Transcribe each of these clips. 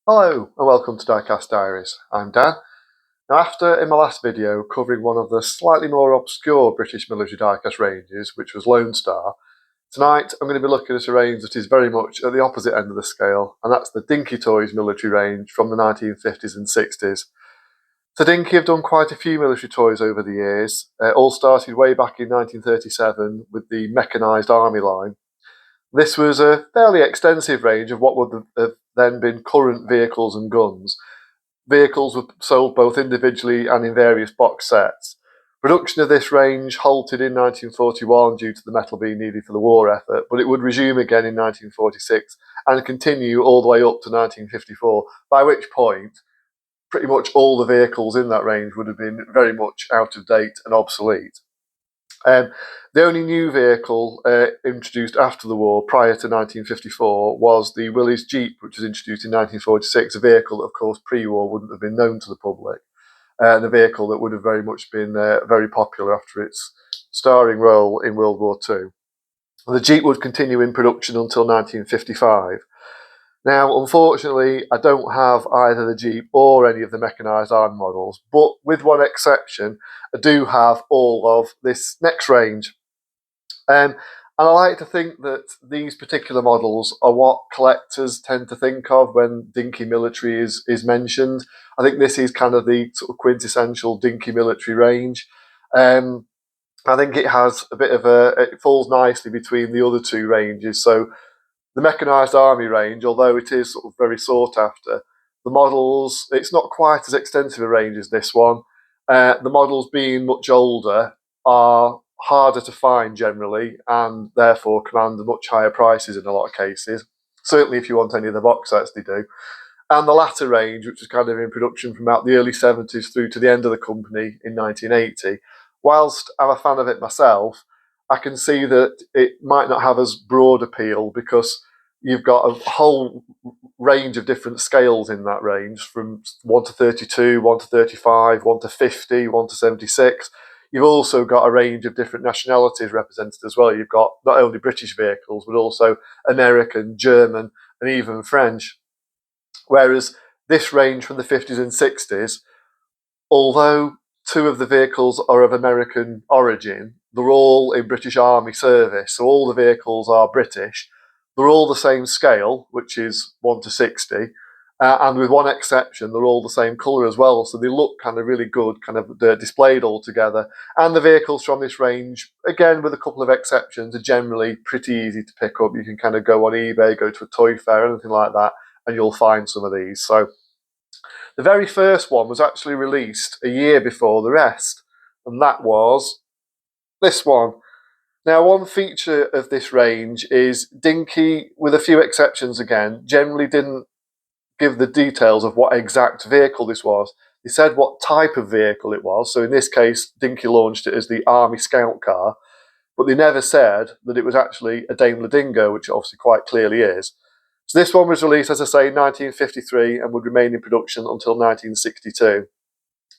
Hello and welcome to Diecast Diaries. I'm Dan. Now, after in my last video covering one of the slightly more obscure British military diecast ranges, which was Lone Star, tonight I'm going to be looking at a range that is very much at the opposite end of the scale, and that's the Dinky Toys military range from the 1950s and 60s. So Dinky have done quite a few military toys over the years, all started way back in 1937 with the mechanised army line. This was a fairly extensive range of what would have then been current vehicles and guns. Vehicles were sold both individually and in various box sets. Production of this range halted in 1941 due to the metal being needed for the war effort, but it would resume again in 1946 and continue all the way up to 1954, by which point pretty much all the vehicles in that range would have been very much out of date and obsolete. The only new vehicle introduced after the war, prior to 1954, was the Willys Jeep, which was introduced in 1946, a vehicle that, of course, pre-war wouldn't have been known to the public, and a vehicle that would have very much been very popular after its starring role in World War II. The Jeep would continue in production until 1955. Now, unfortunately, I don't have either the Jeep or any of the mechanised army models, but with one exception, I do have all of this next range. And I like to think that these particular models are what collectors tend to think of when Dinky Military is mentioned. I think this is kind of the sort of quintessential Dinky Military range. I think it has a bit of it falls nicely between the other two ranges. So the mechanised army range, although it is sort of very sought after, the models, it's not quite as extensive a range as this one. The models being much older are harder to find generally, and therefore command much higher prices in a lot of cases. Certainly if you want any of the box sets, they do. And the latter range, which was kind of in production from about the early 70s through to the end of the company in 1980, whilst I'm a fan of it myself, I can see that it might not have as broad appeal because you've got a whole range of different scales in that range, from 1 to 32, 1 to 35, 1 to 50, 1 to 76. You've also got a range of different nationalities represented as well. You've got not only British vehicles, but also American, German, and even French. Whereas this range from the 50s and 60s, although two of the vehicles are of American origin, they're all in British Army service, so all the vehicles are British. They're all the same scale, which is 1 to 60, and with one exception, they're all the same colour as well, so they look kind of really good, kind of displayed all together. And the vehicles from this range, again with a couple of exceptions, are generally pretty easy to pick up. You can kind of go on eBay, go to a toy fair, anything like that, and you'll find some of these. So the very first one was actually released a year before the rest, and that was this one. Now, one feature of this range is Dinky, with a few exceptions again, generally didn't give the details of what exact vehicle this was. They said what type of vehicle it was. So in this case, Dinky launched it as the Army Scout Car, but they never said that it was actually a Daimler Dingo, which it obviously quite clearly is. So this one was released, as I say, in 1953 and would remain in production until 1962.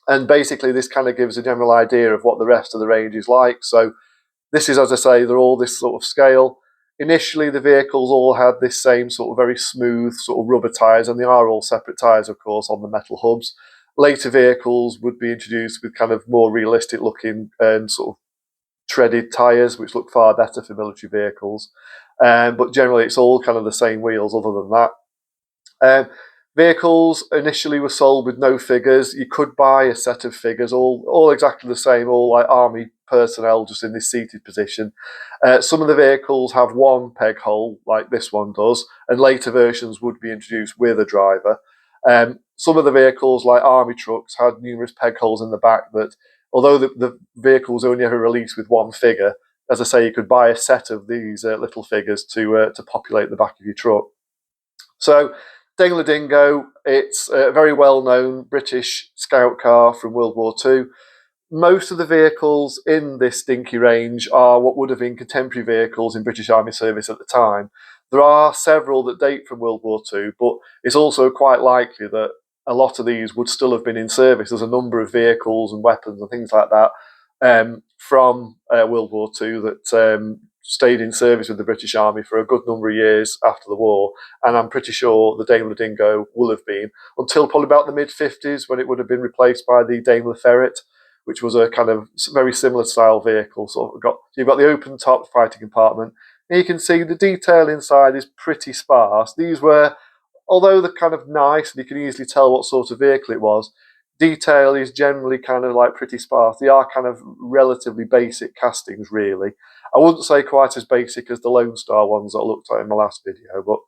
And basically, this kind of gives a general idea of what the rest of the range is like. So this is, as I say, they're all this sort of scale. Initially, the vehicles all had this same sort of very smooth sort of rubber tyres, and they are all separate tyres, of course, on the metal hubs. Later vehicles would be introduced with kind of more realistic looking sort of treaded tyres, which look far better for military vehicles. But generally, it's all kind of the same wheels other than that. Vehicles initially were sold with no figures. You could buy a set of figures, all exactly the same, all like army personnel just in this seated position. Some of the vehicles have one peg hole, like this one does, and later versions would be introduced with a driver. Some of the vehicles, like army trucks, had numerous peg holes in the back that, although the vehicle was only ever released with one figure, as I say, you could buy a set of these little figures to populate the back of your truck. So Daimler Dingo, it's a very well-known British scout car from World War II. Most of the vehicles in this Dinky range are what would have been contemporary vehicles in British Army service at the time. There are several that date from World War II, but it's also quite likely that a lot of these would still have been in service. There's a number of vehicles and weapons and things like that from World War II that stayed in service with the British Army for a good number of years after the war, and I'm pretty sure the Daimler Dingo will have been until probably about the mid-50s, when it would have been replaced by the Daimler Ferret, which was a kind of very similar style vehicle. So you've got the open top fighting compartment, and you can see the detail inside is pretty sparse. These were, although they're kind of nice and you can easily tell what sort of vehicle it was, detail is generally kind of like pretty sparse. They are kind of relatively basic castings, really. I wouldn't say quite as basic as the Lone Star ones that I looked at in my last video, but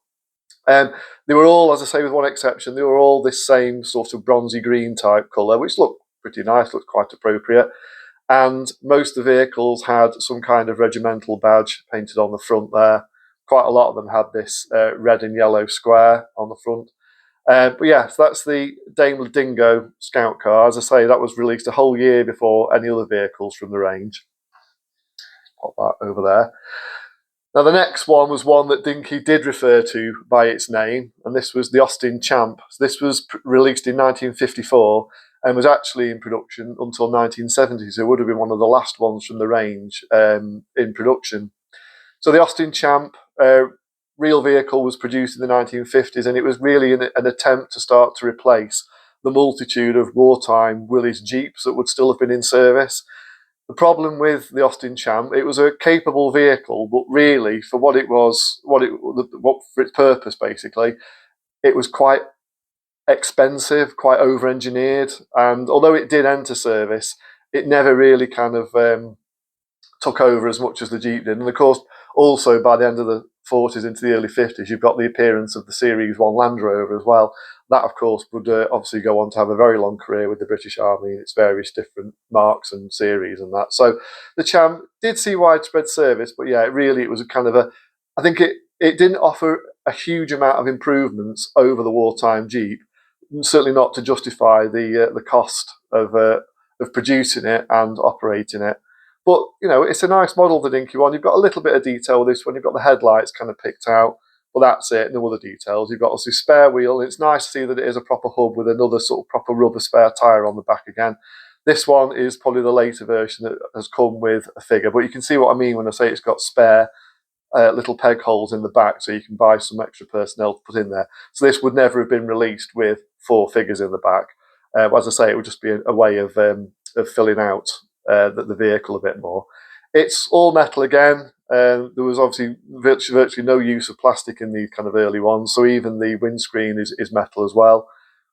they were all, as I say, with one exception, they were all this same sort of bronzy green type colour, which looked pretty nice, looked quite appropriate. And most of the vehicles had some kind of regimental badge painted on the front there. Quite a lot of them had this red and yellow square on the front. But yeah, so that's the Daimler Dingo Scout car. As I say, that was released a whole year before any other vehicles from the range. Pop that over there. Now, the next one was one that Dinky did refer to by its name, and this was the Austin Champ. So this was released in 1954 and was actually in production until 1970, so it would have been one of the last ones from the range in production. So the Austin Champ real vehicle was produced in the 1950s, and it was really an attempt to start to replace the multitude of wartime Willys Jeeps that would still have been in service. The problem with the Austin Champ, it was a capable vehicle, but really for what it was, what for its purpose basically, it was quite expensive, quite over-engineered, and although it did enter service, it never really kind of took over as much as the Jeep did. And of course, also by the end of the 40s into the early 50s, you've got the appearance of the Series 1 Land Rover as well. That, of course, would obviously go on to have a very long career with the British Army in its various different marks and series and that. So the Champ did see widespread service, but yeah, it was a kind of I think it didn't offer a huge amount of improvements over the wartime Jeep, certainly not to justify the cost of producing it and operating it. But, you know, it's a nice model, the Dinky one. You've got a little bit of detail with this one. You've got the headlights kind of picked out. Well, that's it, no other details. You've got also a spare wheel. It's nice to see that it is a proper hub with another sort of proper rubber spare tyre on the back again. This one is probably the later version that has come with a figure, but you can see what I mean when I say it's got spare little peg holes in the back, so you can buy some extra personnel to put in there. So this would never have been released with 4 figures in the back. As I say, it would just be a way of filling out the vehicle a bit more. It's all metal again. There was obviously virtually no use of plastic in these kind of early ones, so even the windscreen is metal as well.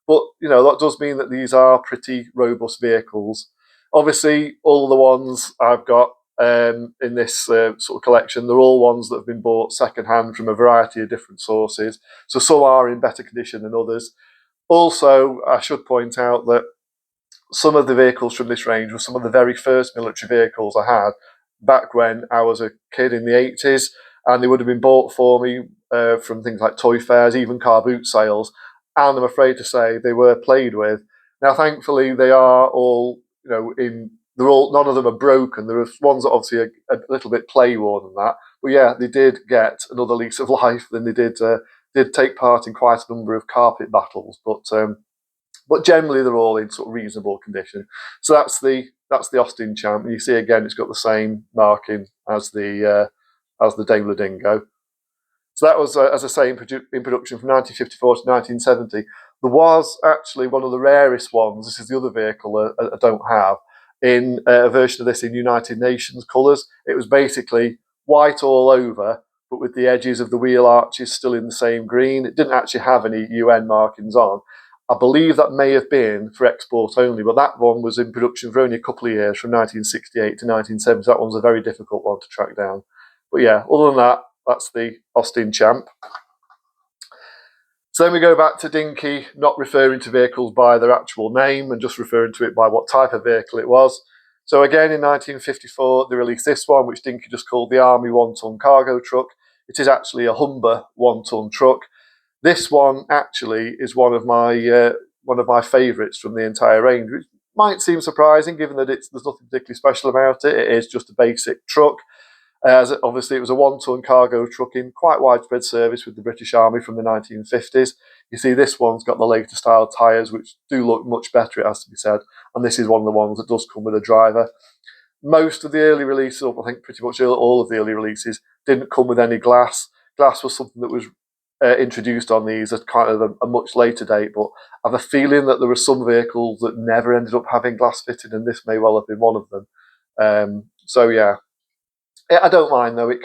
But, you know, that does mean that these are pretty robust vehicles. Obviously, all the ones I've got in this sort of collection, they're all ones that have been bought second-hand from a variety of different sources. So some are in better condition than others. Also, I should point out that some of the vehicles from this range were some of the very first military vehicles I had back when I was a kid in the 80s, and they would have been bought for me from things like toy fairs, even car boot sales, and I'm afraid to say they were played with. Now, thankfully, they are all, you know, none of them are broken. There are ones that obviously are a little bit play worn and that, but yeah, they did get another lease of life, and they did take part in quite a number of carpet battles, but generally they're all in sort of reasonable condition. So that's the Austin Champ. And you see again, it's got the same marking as the Daimler Dingo. So that was, as I say, in production from 1954 to 1970. There was actually one of the rarest ones. This is the other vehicle I don't have, in a version of this in United Nations colours. It was basically white all over, but with the edges of the wheel arches still in the same green. It didn't actually have any UN markings on. I believe that may have been for export only, but that one was in production for only a couple of years, from 1968 to 1970. That one's a very difficult one to track down. But yeah, other than that, that's the Austin Champ. So then we go back to Dinky not referring to vehicles by their actual name and just referring to it by what type of vehicle it was. So again, in 1954, they released this one, which Dinky just called the Army 1-ton cargo truck. It is actually a Humber 1-ton truck. This one actually is one of my favourites from the entire range, which might seem surprising given that there's nothing particularly special about it. It is just a basic truck. Obviously, it was a 1-ton cargo truck in quite widespread service with the British Army from the 1950s. You see this one's got the later style tyres, which do look much better, it has to be said, and this is one of the ones that does come with a driver. Most of the early releases, or I think pretty much all of the early releases, didn't come with any glass. Glass was something that was introduced on these at kind of a much later date, but I have a feeling that there were some vehicles that never ended up having glass fitted, and this may well have been one of them. So yeah, I don't mind though. It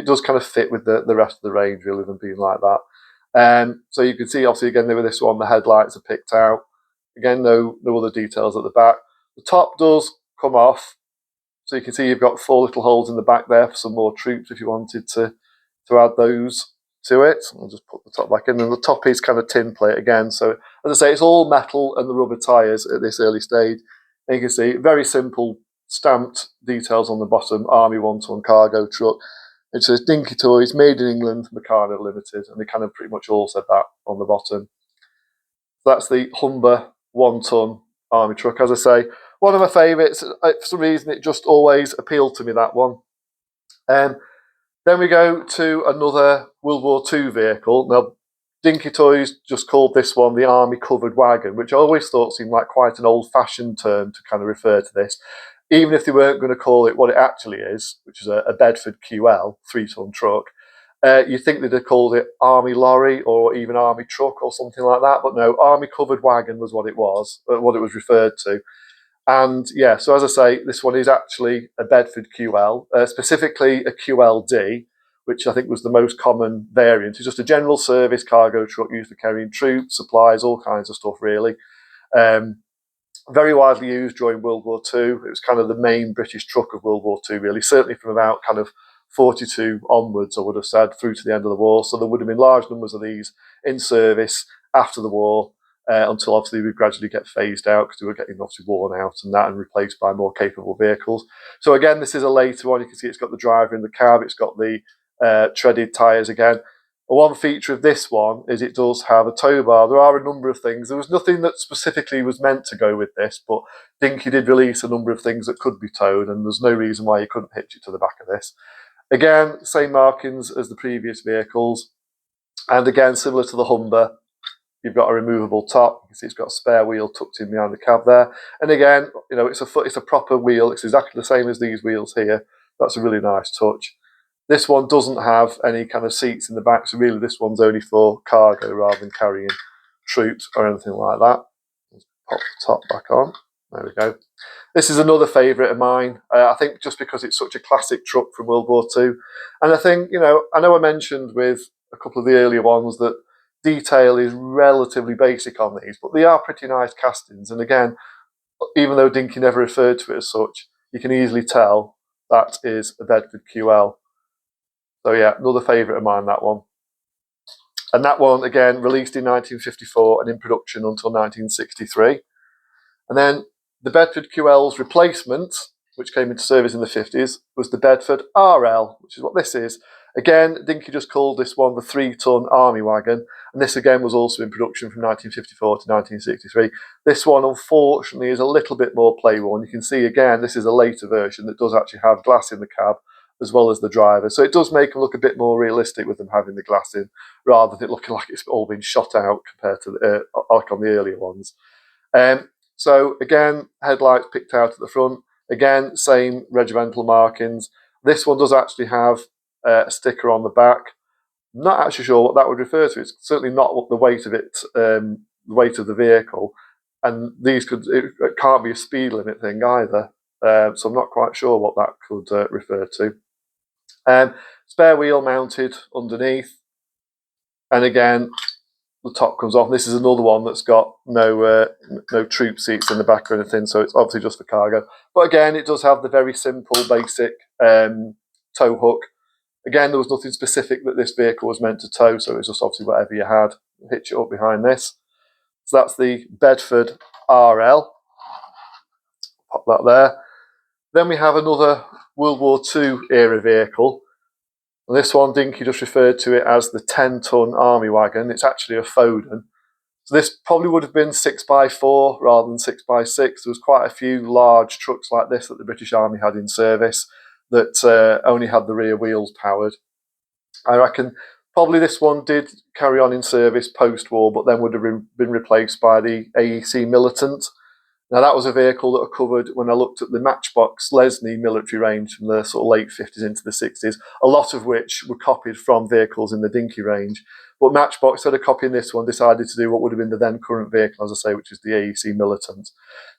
does kind of fit with the rest of the range, really, than being like that. So you can see, obviously, again, with this one, the headlights are picked out. Again, no other details at the back. The top does come off, so you can see you've got 4 little holes in the back there for some more troops if you wanted to add those to it. I'll just put the top back in. And the top is kind of tin plate again. So as I say, it's all metal and the rubber tyres at this early stage. And you can see very simple stamped details on the bottom, Army 1-ton cargo truck. It says Dinky Toys, made in England, Meccano Limited, and they kind of pretty much all said that on the bottom. So that's the Humber 1-ton Army truck. As I say, one of my favourites. For some reason, it just always appealed to me, that one. Then we go to another World War II vehicle. Now, Dinky Toys just called this one the Army Covered Wagon, which I always thought seemed like quite an old-fashioned term to kind of refer to this, even if they weren't going to call it what it actually is, which is a Bedford QL 3-ton truck. You'd think they'd have called it Army Lorry or even Army Truck or something like that, but no, Army Covered Wagon was what it was referred to. And yeah, so as I say, this one is actually a Bedford QL, specifically a QLD, which I think was the most common variant. It's just a general service cargo truck used for carrying troops, supplies, all kinds of stuff, really. Very widely used during World War II. It was kind of the main British truck of World War II, really, certainly from about kind of 42 onwards, I would have said, through to the end of the war. So there would have been large numbers of these in service after the war. Until obviously we gradually get phased out because they were getting obviously worn out and replaced by more capable vehicles. So again, this is a later one. You can see it's got the driver in the cab. It's got the treaded tyres again. One feature of this one is it does have a tow bar. There are a number of things. There was nothing that specifically was meant to go with this, but Dinky did release a number of things that could be towed, and there's no reason why you couldn't hitch it to the back of this. Again, same markings as the previous vehicles. And again, similar to the Humber, you've got a removable top. You can see it's got a spare wheel tucked in behind the cab there. And again, you know, it's a proper wheel. It's exactly the same as these wheels here. That's a really nice touch. This one doesn't have any kind of seats in the back, so really this one's only for cargo rather than carrying troops or anything like that. Let's pop the top back on. There we go. This is another favourite of mine. I think just because it's such a classic truck from World War II. And I think, you know I mentioned with a couple of the earlier ones that detail is relatively basic on these, but they are pretty nice castings. And again, even though Dinky never referred to it as such, you can easily tell that is a Bedford QL. So yeah, another favourite of mine, that one. And that one, again, released in 1954 and in production until 1963. And then the Bedford QL's replacement, which came into service in the 50s, was the Bedford RL, which is what this is. Again, Dinky just called this one the 3-ton Army Wagon, and this again was also in production from 1954 to 1963. This one, unfortunately, is a little bit more play-worn. You can see, again, this is a later version that does actually have glass in the cab, as well as the driver. So it does make them look a bit more realistic with them having the glass in, rather than it looking like it's all been shot out compared to like on the earlier ones. So again, headlights picked out at the front. Again, same regimental markings. This one does actually have a sticker on the back. I'm not actually sure what that would refer to. It's certainly not what the weight of it, the weight of the vehicle. And these it can't be a speed limit thing either. So I'm not quite sure what that could refer to. Spare wheel mounted underneath. And again, the top comes off. This is another one that's got no troop seats in the back or anything, so it's obviously just for cargo. But again, it does have the very simple, basic tow hook. Again, there was nothing specific that this vehicle was meant to tow, so it was just obviously whatever you had. Hitch it up behind this. So that's the Bedford RL. Pop that there. Then we have another World War II era vehicle. And this one, Dinky just referred to it as the 10-ton Army Wagon. It's actually a Foden. So this probably would have been 6x4 rather than 6x6. There was quite a few large trucks like this that the British Army had in service that only had the rear wheels powered. I reckon probably this one did carry on in service post-war, but then would have been replaced by the AEC Militant. Now that was a vehicle that I covered when I looked at the Matchbox Lesney military range from the sort of late 50s into the 60s, a lot of which were copied from vehicles in the Dinky range. But Matchbox, instead of copying this one, decided to do what would have been the then current vehicle, as I say, which is the AEC Militant.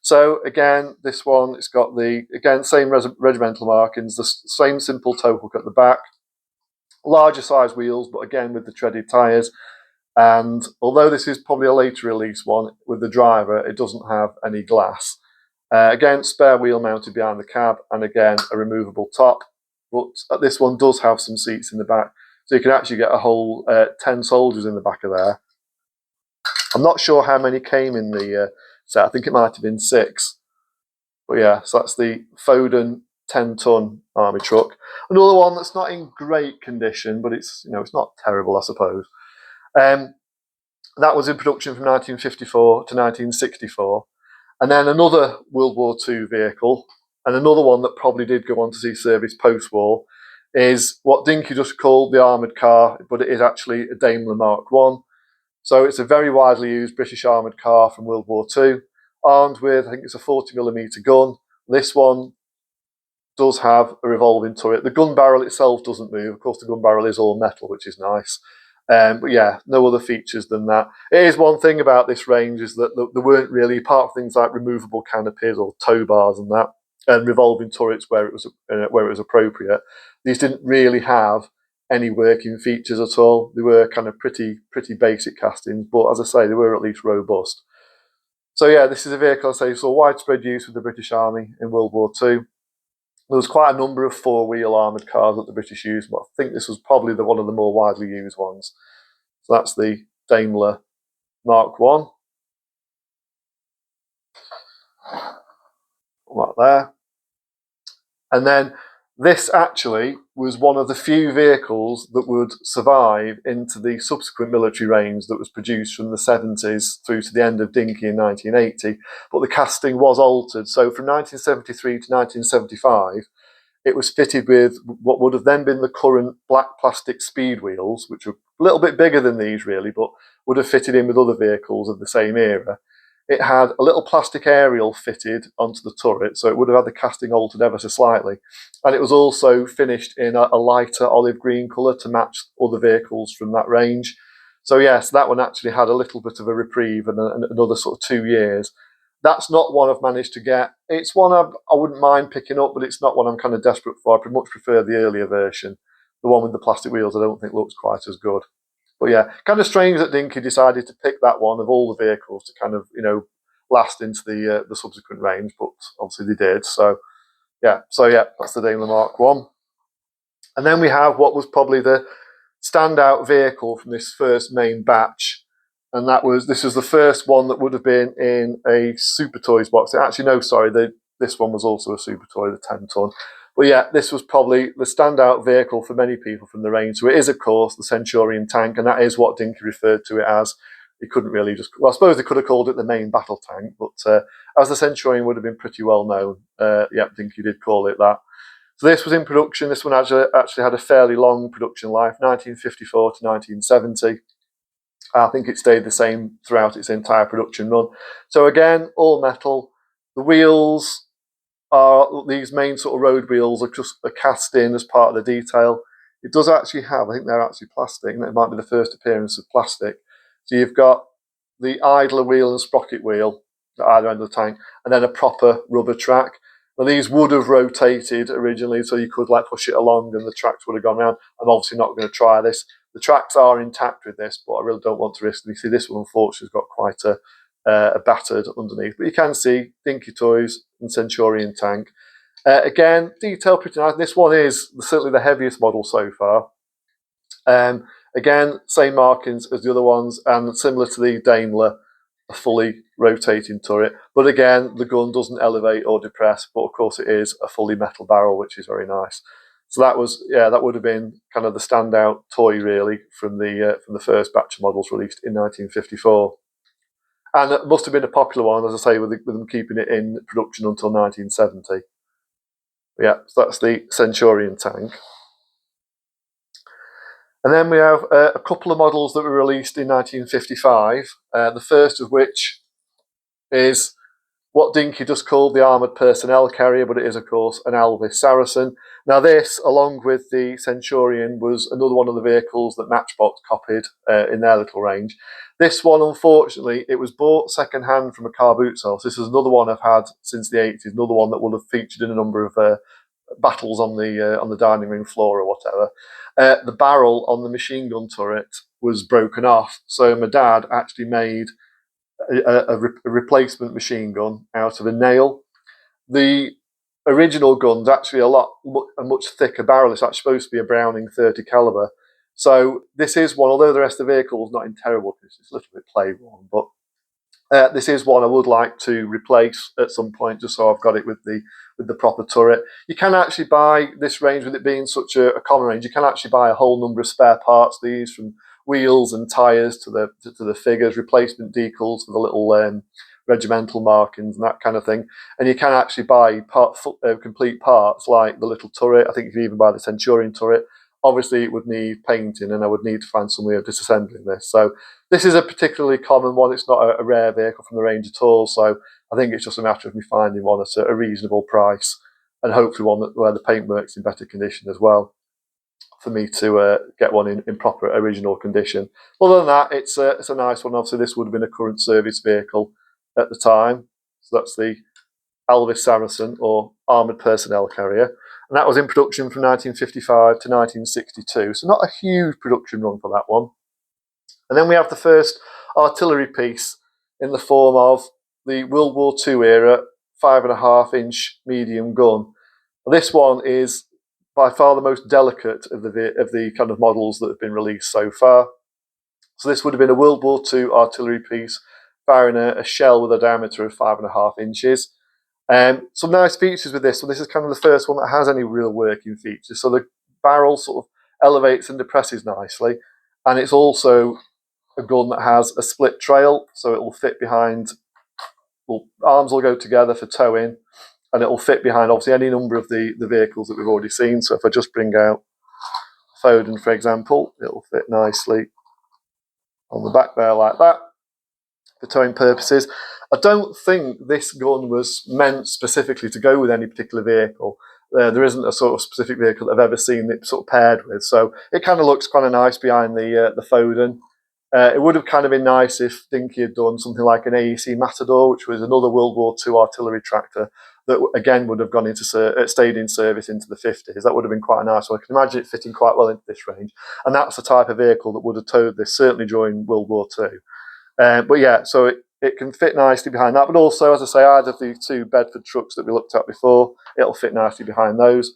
So again, this one, it's got the, again, same regimental markings, the same simple tow hook at the back, larger size wheels, but again with the treaded tyres. And although this is probably a later release one with the driver, it doesn't have any glass. Again, spare wheel mounted behind the cab, and again, a removable top. But this one does have some seats in the back, so you can actually get a whole 10 soldiers in the back of there. I'm not sure how many came in the set. I think it might have been 6. But yeah, so that's the Foden 10-ton army truck. Another one that's not in great condition, but it's, it's not terrible, I suppose. That was in production from 1954 to 1964. And then another World War II vehicle, and another one that probably did go on to see service post-war, is what Dinky just called the armoured car, but it is actually a Dler Mark1. So it's a very widely used British armoured car from World War II, armed with, I think it's a 40mm gun. This one does have a revolving turret. The gun barrel itself doesn't move. Of course, the gun barrel is all metal, which is nice. But yeah, no other features than that. It is one thing about this range is that there weren't really, apart from things like removable canopies or tow bars and that, and revolving turrets where it was appropriate, these didn't really have any working features at all. They were kind of pretty basic castings, but as I say, they were at least robust. So yeah, this is a vehicle I say saw widespread use with the British Army in World War II. There was quite a number of 4-wheel armoured cars that the British used, but I think this was probably one of the more widely used ones. So that's the Dler Mark1. Right there. And then this actually was one of the few vehicles that would survive into the subsequent military range that was produced from the 70s through to the end of Dinky in 1980, but the casting was altered. So from 1973 to 1975, it was fitted with what would have then been the current black plastic speed wheels, which were a little bit bigger than these really, but would have fitted in with other vehicles of the same era. It had a little plastic aerial fitted onto the turret, so it would have had the casting altered ever so slightly. And it was also finished in a lighter olive green colour to match other vehicles from that range. So yes, that one actually had a little bit of a reprieve and another sort of 2 years. That's not one I've managed to get. It's one I wouldn't mind picking up, but it's not one I'm kind of desperate for. I much prefer the earlier version. The one with the plastic wheels I don't think looks quite as good. But yeah, kind of strange that Dinky decided to pick that one of all the vehicles to kind of, last into the subsequent range, but obviously they did. So yeah, that's the Dler Mark1. And then we have what was probably the standout vehicle from this first main batch, and this was the first one that would have been in a Super Toys box. Actually, no, sorry, this one was also a Super Toy, the 10-ton. But yeah, this was probably the standout vehicle for many people from the range. So it is, of course, the Centurion Tank, and that is what Dinky referred to it as. He couldn't really I suppose they could have called it the main battle tank, but as the Centurion would have been pretty well known, yeah, Dinky did call it that. So this was in production. This one actually had a fairly long production life, 1954 to 1970. I think it stayed the same throughout its entire production run. So again, all metal. The wheels are these main sort of road wheels are just cast in as part of the detail. It does actually have, I think they're actually plastic, and it might be the first appearance of plastic. So you've got the idler wheel and sprocket wheel at either end of the tank, and then a proper rubber track. Now these would have rotated originally, so you could push it along and the tracks would have gone around. I'm obviously not going to try this. The tracks are intact with this, but I really don't want to risk it. You see this one unfortunately has got quite a battered underneath. But you can see Dinky Toys and Centurion Tank. Again, detail pretty nice. This one is certainly the heaviest model so far. Again, same markings as the other ones, and similar to the Daimler, a fully rotating turret. But again, the gun doesn't elevate or depress, but of course it is a fully metal barrel, which is very nice. So that would have been kind of the standout toy really from the first batch of models released in 1954. And it must have been a popular one, as I say, with them keeping it in production until 1970. Yeah, so that's the Centurion Tank. And then we have a couple of models that were released in 1955, the first of which is what Dinky just called the armoured personnel carrier, but it is, of course, an Alvis Sar. Now this, along with the Centurion, was another one of the vehicles that Matchbox copied in their little range. This one, unfortunately, it was bought second-hand from a car boot sale. So this is another one I've had since the 80s, another one that will have featured in a number of battles on the dining room floor or whatever. The barrel on the machine gun turret was broken off, so my dad actually made a replacement machine gun out of a nail. The original gun's actually a much thicker barrel. It's actually supposed to be a Browning 30 caliber. So this is one, although the rest of the vehicle is not in terrible condition, it's a little bit play-worn, but this is one I would like to replace at some point, just so I've got it with the proper turret. You can actually buy this range, with it being such a common range, you can actually buy a whole number of spare parts. These, from wheels and tyres to the figures, replacement decals for the little regimental markings and that kind of thing. And you can actually buy complete parts like the little turret. I think you can even buy the Centurion turret. Obviously, it would need painting, and I would need to find some way of disassembling this. So this is a particularly common one. It's not a rare vehicle from the range at all. So I think it's just a matter of me finding one at a reasonable price, and hopefully one where the paintwork's in better condition as well, for me to get one in proper original condition. Other than that, it's a nice one. Obviously, this would have been a current service vehicle at the time. So that's the Alvis Sar, or armoured personnel carrier. And that was in production from 1955 to 1962. So not a huge production run for that one. And then we have the first artillery piece in the form of the World War II era 5.5-inch medium gun. This one is by far the most delicate of the kind of models that have been released so far. So this would have been a World War II artillery piece firing a shell with a diameter of 5.5 inches. Some nice features with this one. This is kind of the first one that has any real working features. So the barrel sort of elevates and depresses nicely, and it's also a gun that has a split trail, so it will fit behind. Well, arms will go together for towing, and it will fit behind obviously any number of the vehicles that we've already seen. So if I just bring out Foden, for example, it will fit nicely on the back there like that for towing purposes. I don't think this gun was meant specifically to go with any particular vehicle. There isn't a sort of specific vehicle that I've ever seen it sort of paired with, so it kind of looks kind of nice behind the Foden. It would have kind of been nice if Dinky had done something like an AEC Matador, which was another World War II artillery tractor that again would have gone into stayed in service into the 50s. That would have been quite a nice one. I can imagine it fitting quite well into this range, and that's the type of vehicle that would have towed this certainly during World War II. But yeah, so it can fit nicely behind that. But also, as I say, either of the two Bedford trucks that we looked at before, it'll fit nicely behind those.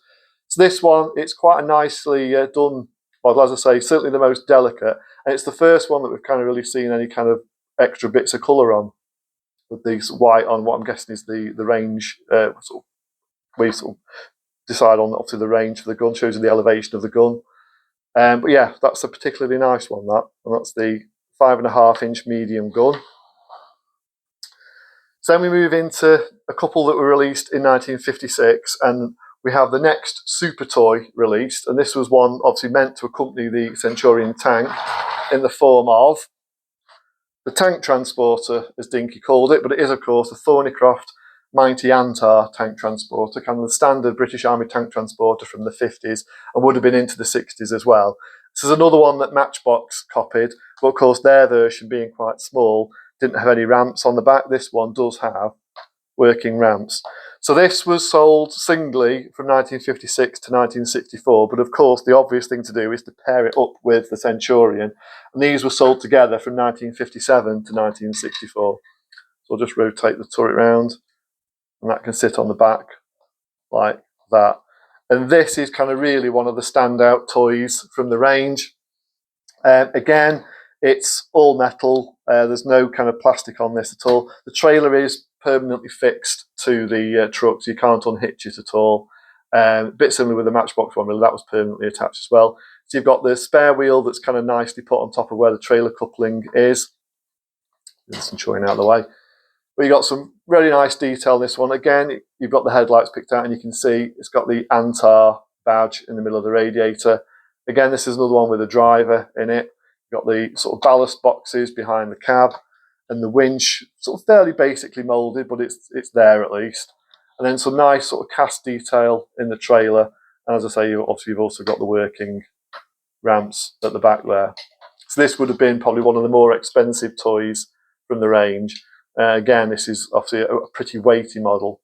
So this one, it's quite a nicely done model, as I say, certainly the most delicate. And it's the first one that we've kind of really seen any kind of extra bits of colour on, with these white on what I'm guessing is the range. We sort of decide on obviously the range for the gun, shows you the elevation of the gun. But yeah, that's a particularly nice one, and that's the 5.5-inch medium gun. So then we move into a couple that were released in 1956, and we have the next super toy released, and this was one obviously meant to accompany the Centurion Tank in the form of the tank transporter, as Dinky called it, but it is of course a Thornycroft Mighty Antar tank transporter, kind of the standard British Army tank transporter from the 50s, and would have been into the 60s as well. This is another one that Matchbox copied, but of course their version, being quite small, didn't have any ramps on the back. This one does have working ramps. So this was sold singly from 1956 to 1964, but of course the obvious thing to do is to pair it up with the Centurion, and these were sold together from 1957 to 1964. So I'll just rotate the turret round, and that can sit on the back like that. And this is kind of really one of the standout toys from the range. Again, it's all metal. There's no kind of plastic on this at all. The trailer is permanently fixed to the truck, so you can't unhitch it at all. A bit similar with the Matchbox one, really. That was permanently attached as well. So you've got the spare wheel that's kind of nicely put on top of where the trailer coupling is. Just showing out of the way. But you've got some really nice detail in this one. Again, you've got the headlights picked out, and you can see it's got the Antar badge in the middle of the radiator. Again, this is another one with a driver in it. You've got the sort of ballast boxes behind the cab. and the winch, sort of fairly basically moulded, but it's there at least. And then some nice sort of cast detail in the trailer. And as I say, obviously you've also got the working ramps at the back there. So this would have been probably one of the more expensive toys from the range. Again, this is obviously a pretty weighty model.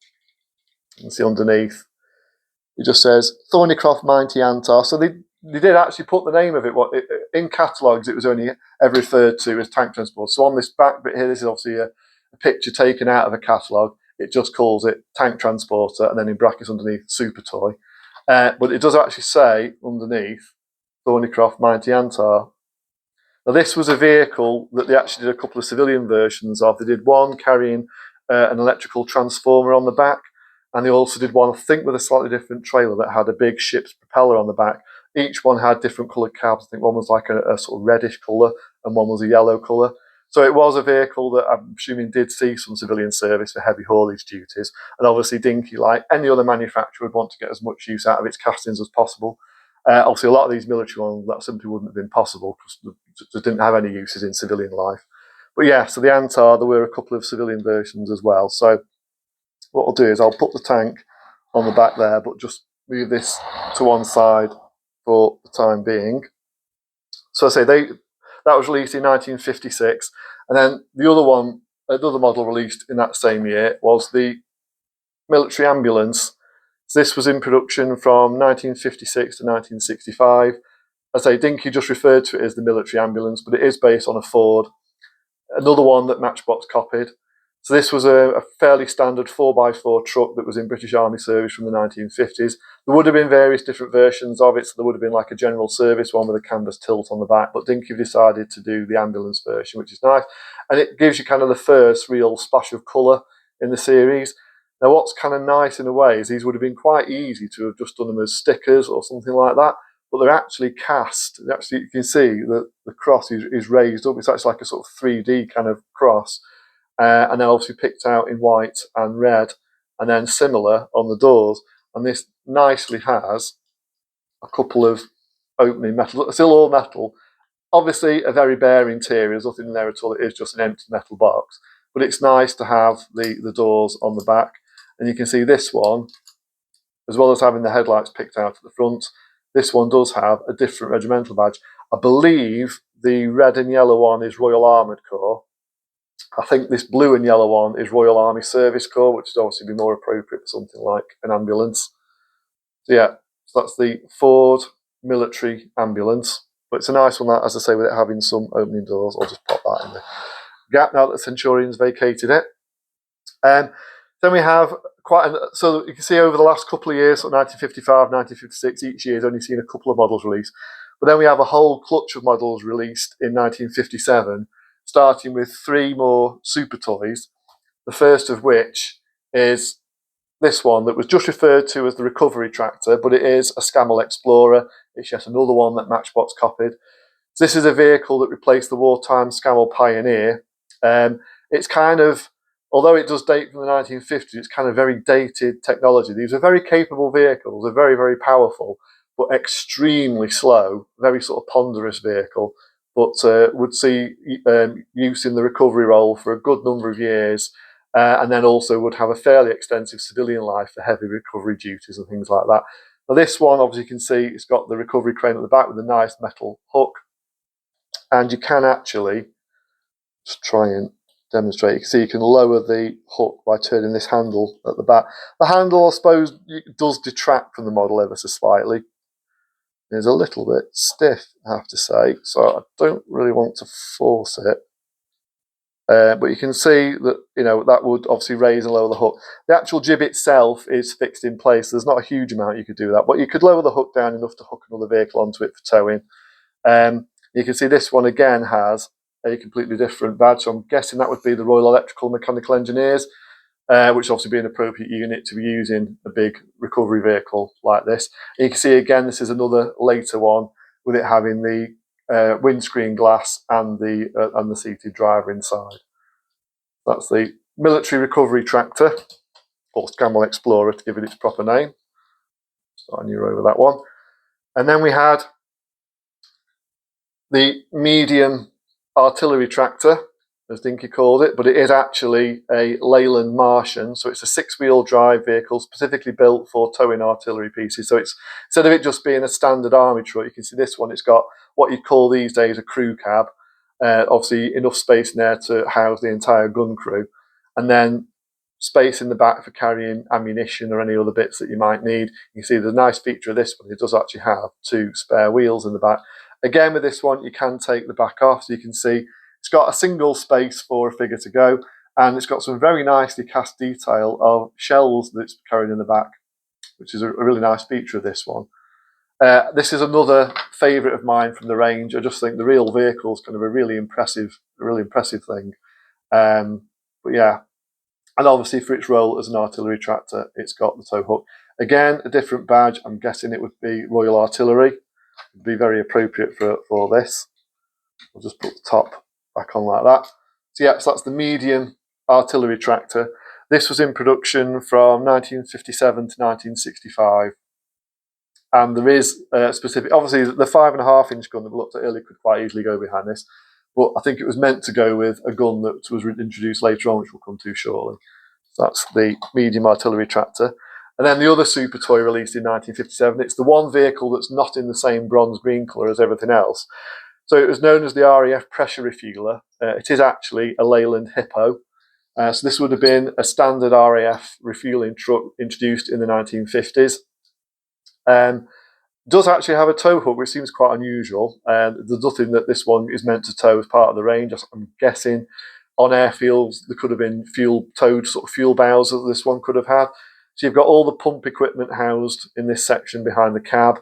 You can see underneath, it just says Thornycroft Mighty Antar. So they did actually put the name of it. In catalogues, it was only ever referred to as tank transport. So on this back bit here, this is obviously a picture taken out of a catalogue. It just calls it tank transporter, and then in brackets underneath, super toy. But it does actually say underneath Thornycroft Mighty Antar. Now this was a vehicle that they actually did a couple of civilian versions of. They did one carrying an electrical transformer on the back, and they also did one, I think, with a slightly different trailer that had a big ship's propeller on the back. Each one had different coloured cabs. I think one was like a sort of reddish colour and one was a yellow colour. So it was a vehicle that I'm assuming did see some civilian service for heavy haulage duties. And obviously Dinky, like any other manufacturer, would want to get as much use out of its castings as possible. Obviously a lot of these military ones, that simply wouldn't have been possible because they didn't have any uses in civilian life. But yeah, so the Antar, there were a couple of civilian versions as well. So what I'll do is I'll put the tank on the back there, but just move this to one side for the time being. So I say that was released in 1956, and then the other one, another model released in that same year was the military ambulance. So this was in production from 1956 to 1965. I say Dinky just referred to it as the military ambulance, but it is based on a Ford. Another one that Matchbox copied. So this was a fairly standard 4x4 truck that was in British Army service from the 1950s. There would have been various different versions of it, so there would have been like a general service one with a canvas tilt on the back, but Dinky decided to do the ambulance version, which is nice. And it gives you kind of the first real splash of colour in the series. Now what's kind of nice in a way is these would have been quite easy to have just done them as stickers or something like that, but they're actually cast. Actually, you can see that the cross is raised up. It's actually like a sort of 3D kind of cross. And then obviously picked out in white and red, and then similar on the doors. And this nicely has a couple of opening metal, still all metal. Obviously a very bare interior, there's nothing in there at all, it is just an empty metal box. But it's nice to have the doors on the back. And you can see this one, as well as having the headlights picked out at the front, this one does have a different regimental badge. I believe the red and yellow one is Royal Armoured Corps. I think this blue and yellow one is Royal Army Service Corps, which would obviously be more appropriate for something like an ambulance. So yeah, so that's the Ford military ambulance. But it's a nice one, that, as I say, with it having some opening doors. I'll just pop that in the gap now that the Centurion's vacated it. Then we have so you can see over the last couple of years, so 1955, 1956, each year has only seen a couple of models released. But then we have a whole clutch of models released in 1957, starting with 3 more super toys, the first of which is this one that was just referred to as the recovery tractor, but it is a Scammell Explorer. It's yet another one that Matchbox copied. So this is a vehicle that replaced the wartime Scammell Pioneer. It's kind of, although it does date from the 1950s, it's kind of very dated technology. These are very capable vehicles, they're very, very powerful, but extremely slow, very sort of ponderous vehicle, but would see use in the recovery role for a good number of years, and then also would have a fairly extensive civilian life for heavy recovery duties and things like that. Now this one, obviously you can see it's got the recovery crane at the back with a nice metal hook, and you can actually just try and demonstrate. You can see you can lower the hook by turning this handle at the back. The handle, I suppose, does detract from the model ever so slightly. It's a little bit stiff, I have to say, so I don't really want to force it. But you can see that, you know, that would obviously raise and lower the hook. The actual jib itself is fixed in place. There's not a huge amount you could do that, but you could lower the hook down enough to hook another vehicle onto it for towing. You can see this one again has a completely different badge, so I'm guessing that would be the Royal Electrical Mechanical Engineers, which obviously be an appropriate unit to be using a big recovery vehicle like this. And you can see again, this is another later one with it having the windscreen glass and the seated driver inside. That's the military recovery tractor, or Scammell Explorer to give it its proper name. Start a new row with that one. And then we had the medium artillery tractor. as Dinky called it, but it is actually a Leyland Martian. So it's a 6-wheel drive vehicle specifically built for towing artillery pieces. So it's, instead of it just being a standard army truck, you can see this one, it's got what you'd call these days a crew cab. Obviously enough space in there to house the entire gun crew. And then space in the back for carrying ammunition or any other bits that you might need. You can see the nice feature of this one, it does actually have 2 spare wheels in the back. Again, with this one, you can take the back off, so you can see it's got a single space for a figure to go, and it's got some very nicely cast detail of shells that's carried in the back, which is a really nice feature of this one. This is another favourite of mine from the range. I just think the real vehicle is kind of a really impressive thing. But yeah, and obviously for its role as an artillery tractor, it's got the tow hook. Again, a different badge. I'm guessing it would be Royal Artillery. It would be very appropriate for this. I'll just put the top back on like that. So yeah, so that's the medium artillery tractor. This was in production from 1957 to 1965. And there is specific, obviously the 5.5-inch gun that we looked at earlier could quite easily go behind this, but I think it was meant to go with a gun that was introduced later on, which we'll come to shortly. So that's the medium artillery tractor. And then the other super toy released in 1957, it's the one vehicle that's not in the same bronze green colour as everything else. So it was known as the RAF Pressure Refueler. It is actually a Leyland Hippo. So this would have been a standard RAF refueling truck introduced in the 1950s. Does actually have a tow hook, which seems quite unusual. There's nothing that this one is meant to tow as part of the range. I'm guessing on airfields there could have been towed sort of fuel barrels that this one could have had. So you've got all the pump equipment housed in this section behind the cab,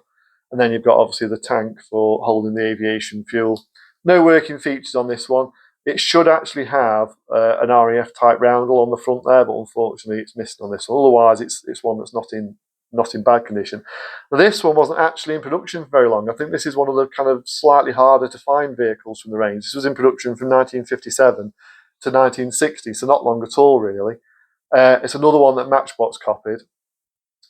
and then you've got obviously the tank for holding the aviation fuel. No working features on this one. It should actually have an RAF type roundel on the front there, but unfortunately it's missed on this one. Otherwise it's one that's not in bad condition. Now, this one wasn't actually in production for very long. I think this is one of the kind of slightly harder to find vehicles from the range. This was in production from 1957 to 1960, so not long at all, really. It's another one that Matchbox copied.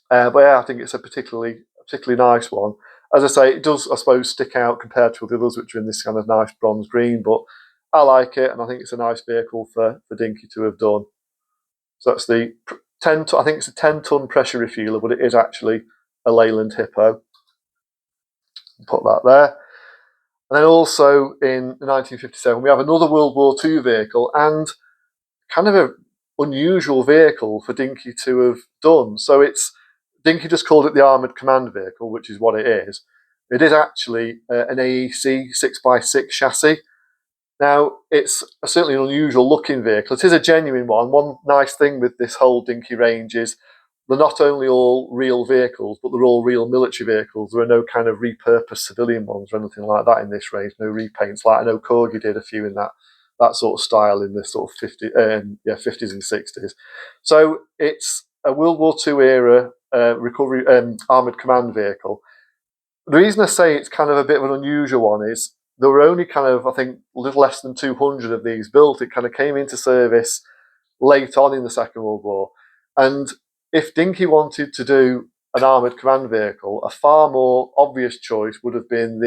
But yeah, I think it's a particularly nice one. As I say, it does, I suppose, stick out compared to the others, which are in this kind of nice bronze green, but I like it, and I think it's a nice vehicle for Dinky to have done. So that's the 10. I think it's a 10-ton pressure refueler, but it is actually a Leyland Hippo. Put that there. And then also in 1957, we have another World War II vehicle, and kind of an unusual vehicle for Dinky to have done. So Dinky just called it the Armoured Command Vehicle, which is what it is. It is actually an AEC 6x6 chassis. Now, it's certainly an unusual looking vehicle. It is a genuine one. One nice thing with this whole Dinky range is they're not only all real vehicles, but they're all real military vehicles. There are no kind of repurposed civilian ones or anything like that in this range. No repaints. Like I know Corgi did a few in that sort of style in the sort of 50s and 60s. So it's a World War II era recovery armoured command vehicle. The reason I say it's kind of a bit of an unusual one is there were only kind of, I think, a little less than 200 of these built. It kind of came into service late on in the Second World War. And if Dinky wanted to do an armoured command vehicle, a far more obvious choice would have been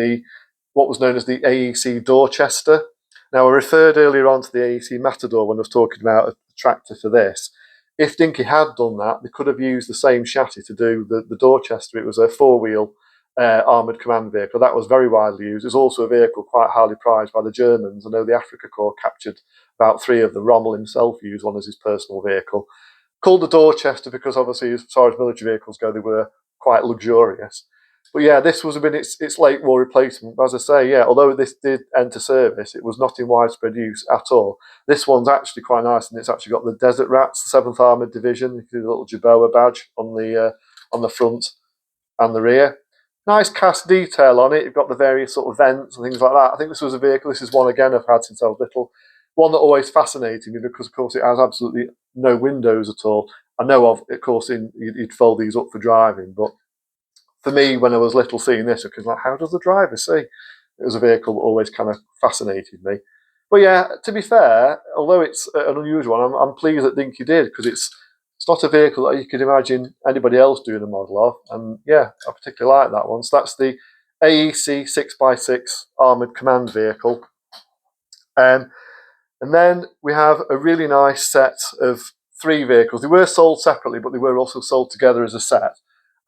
what was known as the AEC Dorchester. Now, I referred earlier on to the AEC Matador when I was talking about a tractor for this. If Dinky had done that, they could have used the same chassis to do the Dorchester. It was a 4-wheel armoured command vehicle. That was very widely used. It was also a vehicle quite highly prized by the Germans. I know the Afrika Korps captured about 3 of them. Rommel himself used one as his personal vehicle. Called the Dorchester because obviously as far as military vehicles go, they were quite luxurious. But yeah, this was its late war replacement. But as I say, yeah, although this did enter service, it was not in widespread use at all. This one's actually quite nice, and it's actually got the Desert Rats, the 7th Armoured Division. You can see the little Jerboa badge on the front and the rear. Nice cast detail on it. You've got the various sort of vents and things like that. I think this was a vehicle. This is one again I've had since I was little. One that always fascinated me because, of course, it has absolutely no windows at all. I know of course, you'd fold these up for driving, but for me, when I was little, seeing this, I was like, how does the driver see? It was a vehicle that always kind of fascinated me. But yeah, to be fair, although it's an unusual one, I'm pleased that Dinky did, because it's not a vehicle that you could imagine anybody else doing a model of. And yeah, I particularly like that one. So that's the AEC 6x6 Armoured Command Vehicle. And then we have a really nice set of 3 vehicles. They were sold separately, but they were also sold together as a set.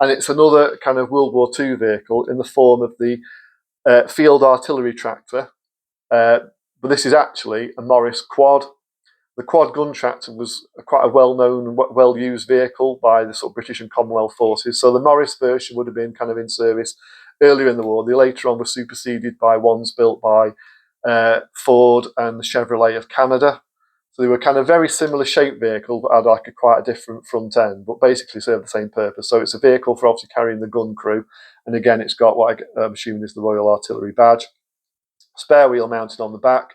And it's another kind of World War II vehicle in the form of the field artillery tractor. But this is actually a Morris quad. The quad gun tractor was quite a well-known, well-used vehicle by the sort of British and Commonwealth forces. So the Morris version would have been kind of in service earlier in the war. They later on were superseded by ones built by Ford and the Chevrolet of Canada. So they were kind of very similar shaped vehicles, but had like quite a different front end, but basically serve the same purpose. So it's a vehicle for obviously carrying the gun crew. And again, it's got what I'm assuming is the Royal Artillery badge. Spare wheel mounted on the back.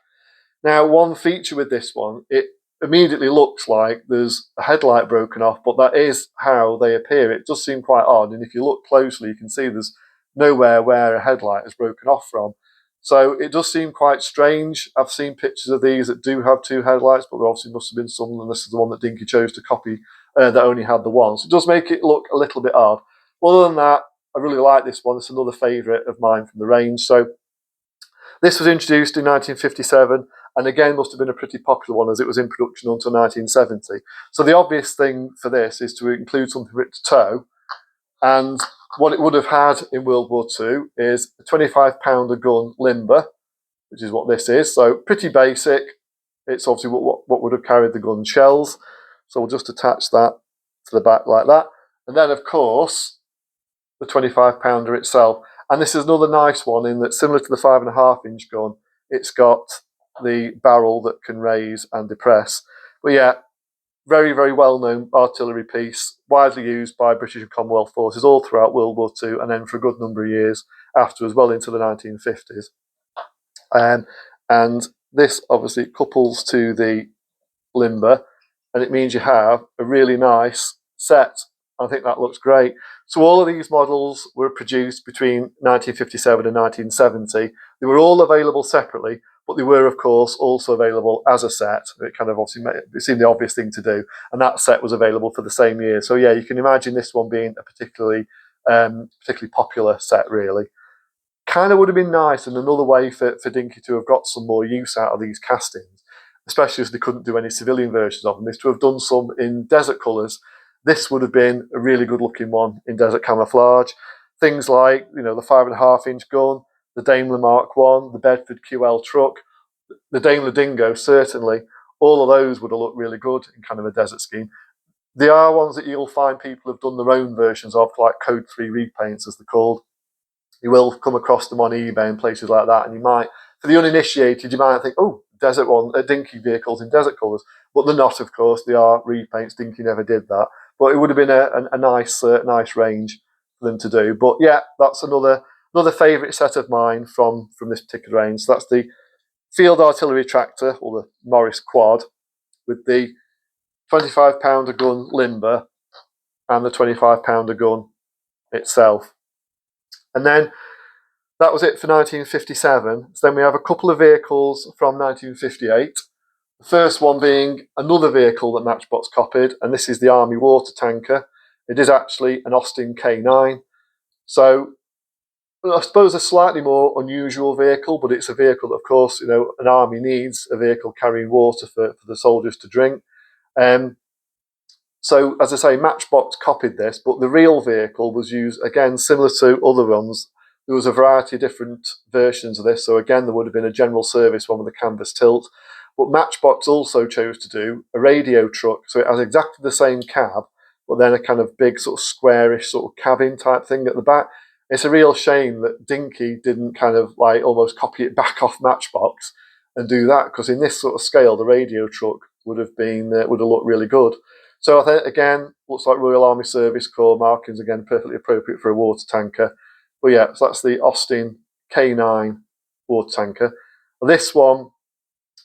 Now, one feature with this one, it immediately looks like there's a headlight broken off, but that is how they appear. It does seem quite odd, and if you look closely, you can see there's nowhere where a headlight is broken off from. So it does seem quite strange. I've seen pictures of these that do have 2 headlights, but there obviously must have been some, and this is the one that Dinky chose to copy that only had the one. So it does make it look a little bit odd. Other than that, I really like this one. It's another favourite of mine from the range. So this was introduced in 1957, and again must have been a pretty popular one as it was in production until 1970. So the obvious thing for this is to include something for it to tow, and what it would have had in World War II is a 25-pounder gun limber, which is what this is. So pretty basic. It's obviously what would have carried the gun shells. So we'll just attach that to the back like that. And then, of course, the 25-pounder itself. And this is another nice one in that, similar to the 5.5-inch gun, it's got the barrel that can raise and depress. But yeah, very, very well-known artillery piece, widely used by British and Commonwealth forces all throughout World War II, and then for a good number of years afterwards, well into the 1950s. And this obviously couples to the limber, and it means you have a really nice set. I think that looks great. So all of these models were produced between 1957 and 1970. They were all available separately, but they were, of course, also available as a set. It kind of obviously it seemed the obvious thing to do, and that set was available for the same year. So yeah, you can imagine this one being a particularly popular set, really. Kind of would have been nice, and another way for Dinky to have got some more use out of these castings, especially as they couldn't do any civilian versions of them, is to have done some in desert colours. This would have been a really good looking one in desert camouflage. Things like, the 5.5-inch gun, the Dler Mark1, the Bedford QL truck, the Daimler Dingo, certainly. All of those would have looked really good in kind of a desert scheme. There are ones that you'll find people have done their own versions of, like Code 3 repaints, as they're called. You will come across them on eBay and places like that, and you might, for the uninitiated, you might think, oh, desert one, Dinky vehicles in desert colours, but they're not, of course. They are repaints. Dinky never did that, but it would have been a nice range for them to do. But yeah, that's another favourite set of mine from this particular range. So that's the field artillery tractor, or the Morris quad, with the 25-pounder gun limber and the 25-pounder gun itself. And then that was it for 1957. So then we have a couple of vehicles from 1958. The first one being another vehicle that Matchbox copied, and this is the Army water tanker. It is actually an Austin K9. So I suppose a slightly more unusual vehicle, but it's a vehicle that, of course, an army needs a vehicle carrying water for the soldiers to drink. So, as I say, Matchbox copied this, but the real vehicle was used, again, similar to other ones. There was a variety of different versions of this. So again, there would have been a general service one with a canvas tilt. But Matchbox also chose to do a radio truck. So it has exactly the same cab, but then a kind of big sort of squarish sort of cabin type thing at the back. It's a real shame that Dinky didn't kind of like almost copy it back off Matchbox and do that, because in this sort of scale, the radio truck would have looked really good. So I think, again, looks like Royal Army Service Corps markings, again, perfectly appropriate for a water tanker. But yeah, so that's the Austin K9 water tanker. This one,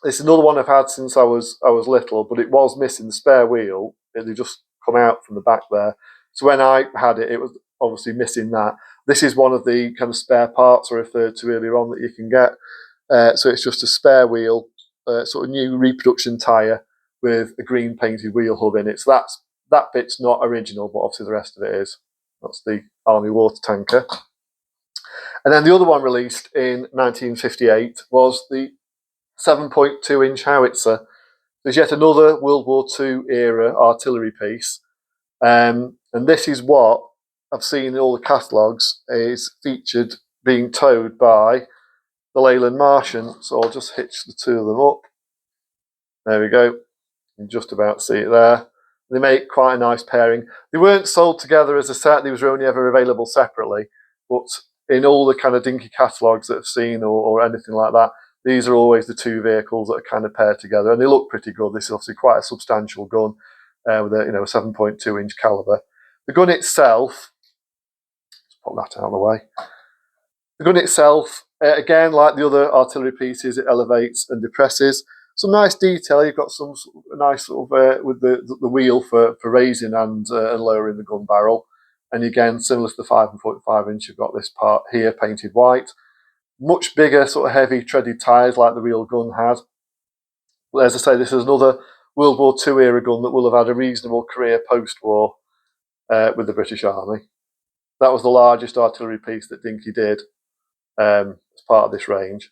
it's another one I've had since I was little, but it was missing the spare wheel. It had just come out from the back there. So when I had it, it was obviously missing that. This is one of the kind of spare parts I referred to earlier on that you can get. So it's just a spare wheel, sort of new reproduction tyre with a green painted wheel hub in it. So that bit's not original, but obviously the rest of it is. That's the Army water tanker. And then the other one released in 1958 was the 7.2-inch howitzer. There's yet another World War II era artillery piece. And this is what I've seen in all the catalogues is featured being towed by the Dler Mark1. So I'll just hitch the two of them up. There we go. You can just about see it there. They make quite a nice pairing. They weren't sold together as a set. They were only ever available separately. But in all the kind of Dinky catalogues that I've seen or anything like that, these are always the two vehicles that are kind of paired together. And they look pretty good. This is obviously quite a substantial gun with a 7.2-inch caliber. The gun itself, let's put that out of the way. The gun itself, again, like the other artillery pieces, it elevates and depresses. Some nice detail. You've got some nice sort of with the wheel for raising and lowering the gun barrel. And again, similar to the 5.5-inch, you've got this part here painted white. Much bigger, sort of heavy treaded tyres like the real gun had. But as I say, this is another World War II era gun that will have had a reasonable career post-war with the British Army. That was the largest artillery piece that Dinky did as part of this range.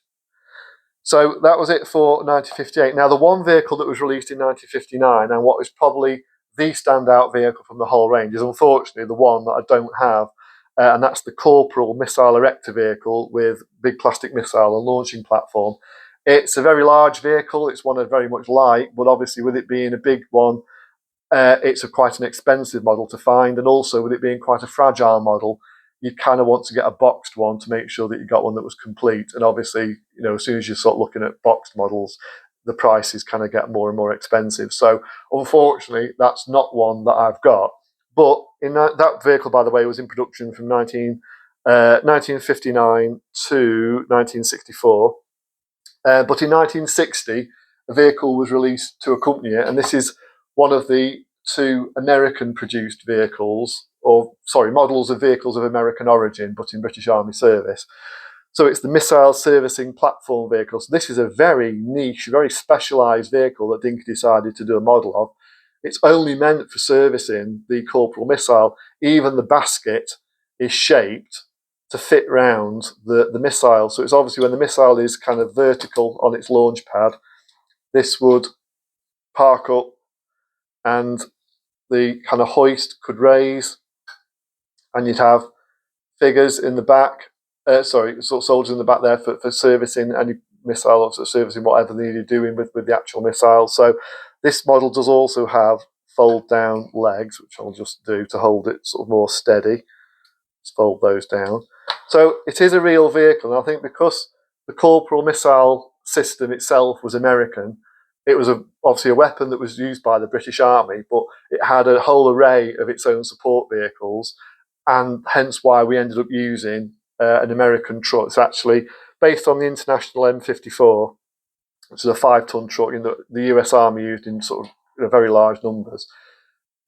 So that was it for 1958. Now, the one vehicle that was released in 1959, and what is probably the standout vehicle from the whole range, is unfortunately the one that I don't have, and that's the Corporal Missile Erector vehicle with big plastic missile and launching platform. It's a very large vehicle. It's one I'd very much like, but obviously with it being a big one, it's quite an expensive model to find, and also with it being quite a fragile model, you kind of want to get a boxed one to make sure that you got one that was complete. And obviously, as soon as you start looking at boxed models, the prices kind of get more and more expensive. So unfortunately, that's not one that I've got. But in that vehicle, by the way, was in production from 1959 to 1964. But in 1960, a vehicle was released to accompany it, and this is one of the two American-produced vehicles, models of vehicles of American origin, but in British Army service. So it's the Missile Servicing Platform vehicle. So this is a very niche, very specialised vehicle that Dinky decided to do a model of. It's only meant for servicing the Corporal missile. Even the basket is shaped to fit round the missile. So it's obviously when the missile is kind of vertical on its launch pad, this would park up and the kind of hoist could raise, and you'd have figures in the back, soldiers in the back there for servicing any missile or servicing whatever they needed doing with the actual missile. So this model does also have fold down legs, which I'll just do to hold it sort of more steady. Let's fold those down. So it is a real vehicle, and I think because the Corporal missile system itself was American, it was obviously a weapon that was used by the British Army, but it had a whole array of its own support vehicles, and hence why we ended up using an American truck. It's actually based on the International M54, which is a 5-ton truck in the US Army used in sort of very large numbers.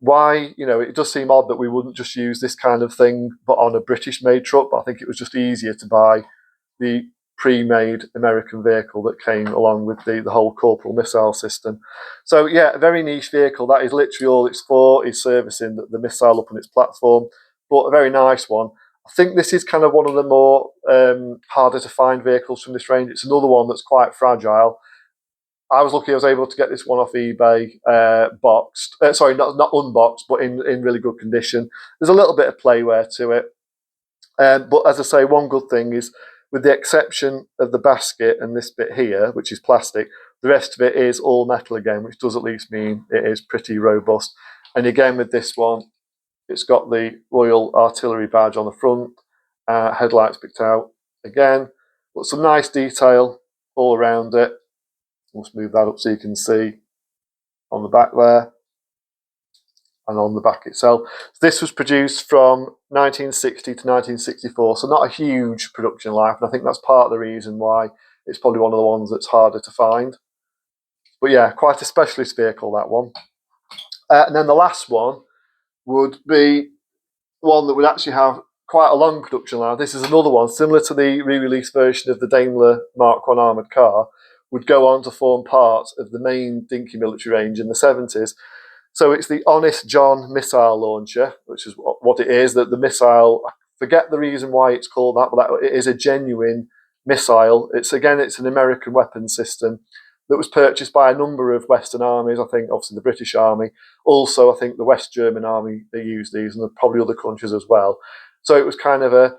Why, it does seem odd that we wouldn't just use this kind of thing, but on a British-made truck, but I think it was just easier to buy the pre-made American vehicle that came along with the whole Corporal missile system. So yeah, a very niche vehicle. That is literally all it's for, is servicing the missile up on its platform, but a very nice one. I think this is kind of one of the more harder to find vehicles from this range. It's another one that's quite fragile. I was lucky I was able to get this one off eBay boxed. Sorry, not unboxed, but in really good condition. There's a little bit of playwear to it. But as I say, one good thing is, with the exception of the basket and this bit here, which is plastic, the rest of it is all metal again, which does at least mean it is pretty robust. And again, with this one, it's got the Royal Artillery badge on the front, headlights picked out again, but some nice detail all around it. Let's move that up so you can see on the back there and on the back itself. This was produced from 1960 to 1964, so not a huge production life, and I think that's part of the reason why it's probably one of the ones that's harder to find. But yeah, quite a specialist vehicle, that one. And then the last one would be one that would actually have quite a long production life. This is another one, similar to the re-release version of the Dler Mark1 armoured car, would go on to form part of the main Dinky military range in the 70s. So it's the Honest John missile launcher, which is what it is. That the missile, I forget the reason why it's called that, but it is a genuine missile. It's an American weapons system that was purchased by a number of Western armies. I think obviously the British Army, also I think the West German Army, they used these, and probably other countries as well. So it was kind of a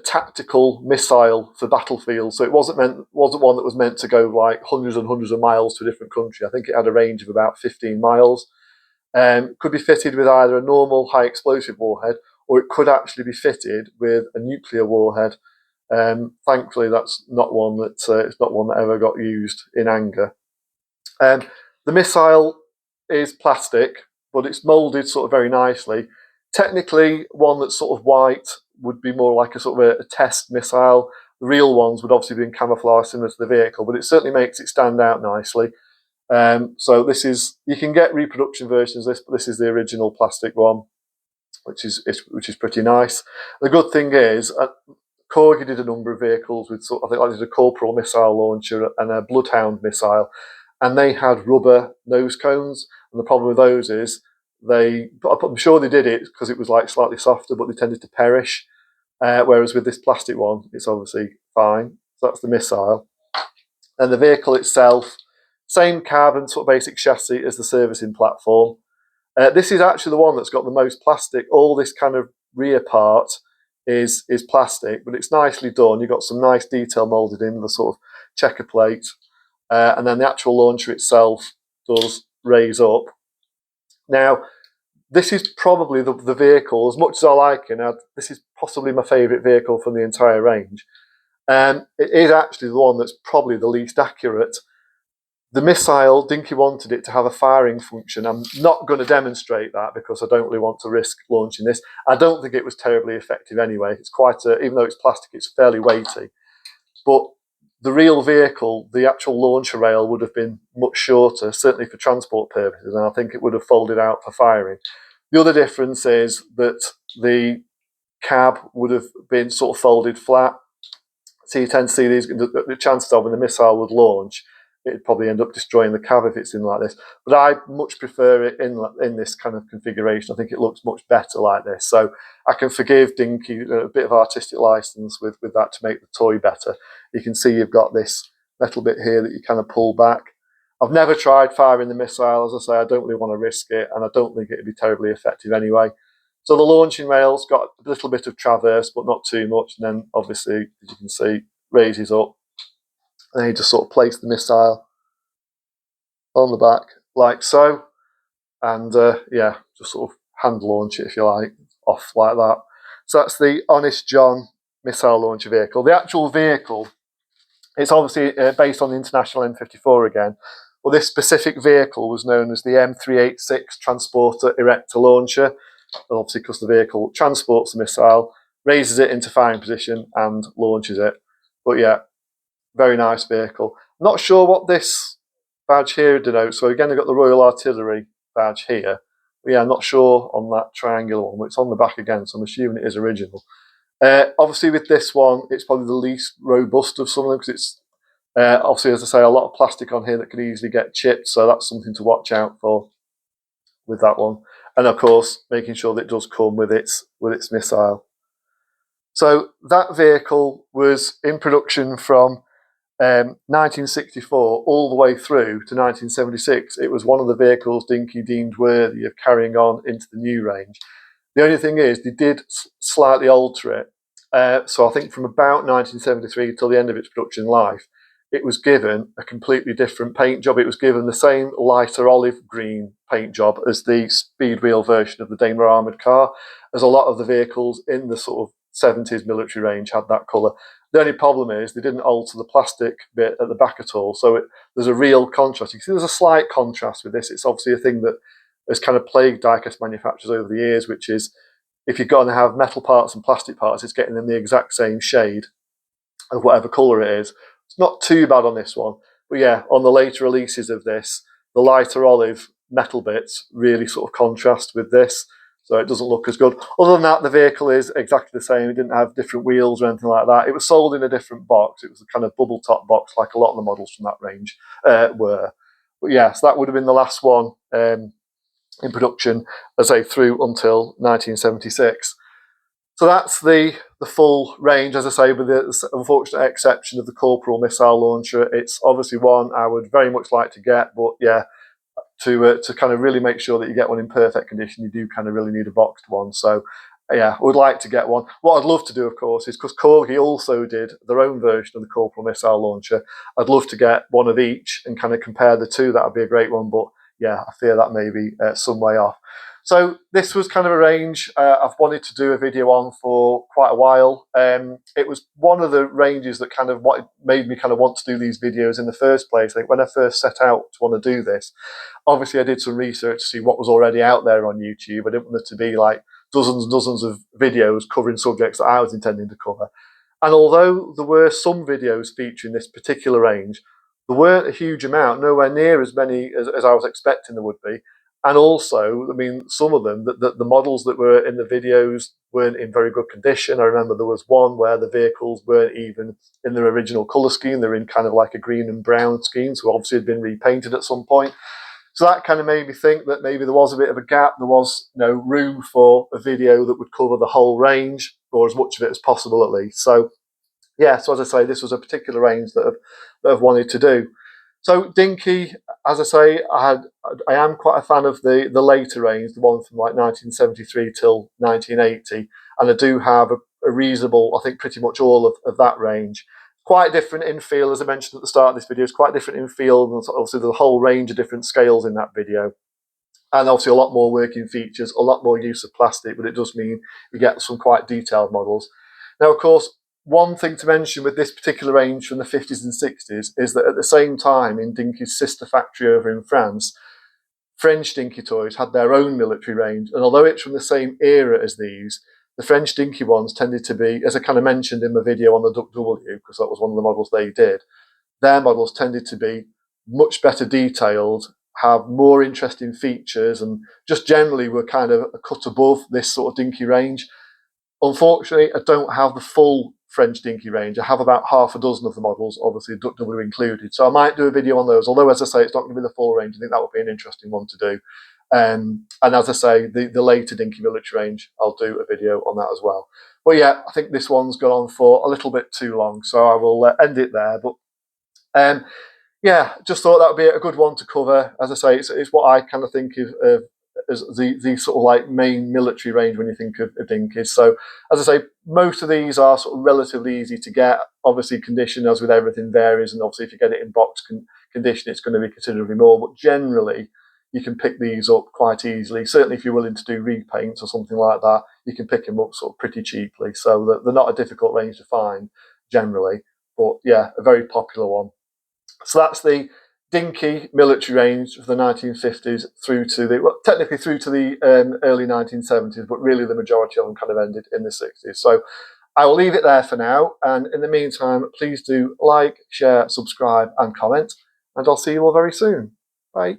tactical missile for battlefields. So it wasn't one that was meant to go like hundreds and hundreds of miles to a different country. I think it had a range of about 15 miles. Could be fitted with either a normal high explosive warhead, or it could actually be fitted with a nuclear warhead. Thankfully, that's not one that it's not one that ever got used in anger. The missile is plastic, but it's moulded sort of very nicely. Technically, one that's sort of white would be more like a sort of a test missile. The real ones would obviously be in camouflage similar to the vehicle, but it certainly makes it stand out nicely. So this is, you can get reproduction versions of this, but this is the original plastic one, which is pretty nice. The good thing is, Corgi did a number of vehicles with I think like a Corporal missile launcher and a Bloodhound missile, and they had rubber nose cones. And the problem with those is I'm sure they did it because it was like slightly softer, but they tended to perish. Whereas with this plastic one, it's obviously fine. So that's the missile. And the vehicle itself, same carbon sort of basic chassis as the servicing platform. This is actually the one that's got the most plastic. All this kind of rear part is plastic, but it's nicely done. You've got some nice detail moulded in the sort of checker plate. And then the actual launcher itself does raise up. Now, this is probably the vehicle, as much as I like it, this is possibly my favourite vehicle from the entire range. It is actually the one that's probably the least accurate. The missile, Dinky wanted it to have a firing function. I'm not going to demonstrate that because I don't really want to risk launching this. I don't think it was terribly effective anyway. It's even though it's plastic, it's fairly weighty. But the real vehicle, the actual launcher rail would have been much shorter, certainly for transport purposes, and I think it would have folded out for firing. The other difference is that the cab would have been sort of folded flat. So you tend to see these, the chances of when the missile would launch, it'd probably end up destroying the cab if it's in like this. But I much prefer it in this kind of configuration. I think it looks much better like this. So I can forgive Dinky a bit of artistic license with that to make the toy better. You can see you've got this metal bit here that you kind of pull back. I've never tried firing the missile. As I say, I don't really want to risk it, and I don't think it'd be terribly effective anyway. So the launching rail's got a little bit of traverse, but not too much. And then obviously, as you can see, raises up. And then you just sort of place the missile on the back like so. And yeah, just sort of hand launch it, if you like, off like that. So that's the Honest John missile launcher vehicle. The actual vehicle, it's obviously based on the International M54 again. Well, this specific vehicle was known as the M386 Transporter Erector Launcher. Obviously, because the vehicle transports the missile, raises it into firing position, and launches it. But yeah, very nice vehicle. Not sure what this badge here denotes. So again, I've got the Royal Artillery badge here. But yeah, I'm not sure on that triangular one, but it's on the back again, so I'm assuming it is original. Obviously, with this one, it's probably the least robust of some of them because it's obviously, as I say, a lot of plastic on here that could easily get chipped. So that's something to watch out for with that one. And of course, making sure that it does come with its missile. So that vehicle was in production from 1964 all the way through to 1976. It was one of the vehicles Dinky deemed worthy of carrying on into the new range. The only thing is, they did slightly alter it. So I think from about 1973 till the end of its production life, it was given a completely different paint job. It was given the same lighter olive green paint job as the speed wheel version of the Daimler armoured car, as a lot of the vehicles in the sort of 70s military range had that colour. The only problem is they didn't alter the plastic bit at the back at all, so there's a real contrast. You can see there's a slight contrast with this. It's obviously a thing that has kind of plagued diecast manufacturers over the years, which is if you're going to have metal parts and plastic parts, it's getting them the exact same shade of whatever colour it is. It's not too bad on this one, but yeah, on the later releases of this, the lighter olive metal bits really sort of contrast with this, so it doesn't look as good. Other than that, the vehicle is exactly the same. It didn't have different wheels or anything like that. It was sold in a different box. It was a kind of bubble top box like a lot of the models from that range were. But yeah, so that would have been the last one in production, as I say, through until 1976. So that's the full range, as I say, with the unfortunate exception of the Corporal missile launcher. It's obviously one I would very much like to get, but yeah, to kind of really make sure that you get one in perfect condition, you do kind of really need a boxed one. So yeah, I would like to get one. What I'd love to do, of course, is because Corgi also did their own version of the Corporal missile launcher, I'd love to get one of each and kind of compare the two. That would be a great one, but yeah, I fear that may be some way off. So this was kind of a range I've wanted to do a video on for quite a while. It was one of the ranges that kind of what made me kind of want to do these videos in the first place. I think when I first set out to want to do this, obviously I did some research to see what was already out there on YouTube. I didn't want it to be like dozens and dozens of videos covering subjects that I was intending to cover. And although there were some videos featuring this particular range, there weren't a huge amount, nowhere near as many as I was expecting there would be. And also, I mean, some of them, the models that were in the videos weren't in very good condition. I remember there was one where the vehicles weren't even in their original colour scheme. They're in kind of like a green and brown scheme, so obviously had been repainted at some point. So that kind of made me think that maybe there was a bit of a gap. There was no room for a video that would cover the whole range, or as much of it as possible at least. So yeah, so as I say, this was a particular range that I've wanted to do. So Dinky, as I say, I am quite a fan of the later range, the one from like 1973 till 1980, and I do have a reasonable, I think pretty much all of that range. Quite different in feel, as I mentioned at the start of this video, it's quite different in feel, and obviously there's a whole range of different scales in that video. And obviously a lot more working features, a lot more use of plastic, but it does mean we get some quite detailed models. Now, of course, one thing to mention with this particular range from the 50s and 60s is that at the same time in Dinky's sister factory over in France, French Dinky Toys had their own military range. And although it's from the same era as these, the French Dinky ones tended to be, as I kind of mentioned in my video on the Duck W, because that was one of the models they did, their models tended to be much better detailed, have more interesting features, and just generally were kind of a cut above this sort of Dinky range. Unfortunately, I don't have the full French Dinky range. I have about half a dozen of the models, obviously Duck W included. So I might do a video on those, although as I say, it's not going to be the full range. I think that would be an interesting one to do. And as I say, the later Dinky military range, I'll do a video on that as well. But yeah, I think this one's gone on for a little bit too long, so I will end it there. But yeah, just thought that would be a good one to cover. As I say, it's what I kind of think of as the sort of like main military range when you think of Dinkies. So as I say, most of these are sort of relatively easy to get. Obviously condition, as with everything, varies, and obviously if you get it in box condition, it's going to be considerably more, but generally you can pick these up quite easily. Certainly if you're willing to do repaints or something like that, you can pick them up sort of pretty cheaply. So they're not a difficult range to find generally, but yeah, a very popular one. So that's the Dinky military range of the 1950s through to the, well, technically through to the early 1970s, but really the majority of them kind of ended in the 60s. So I will leave it there for now. And in the meantime, please do like, share, subscribe, and comment. And I'll see you all very soon. Bye.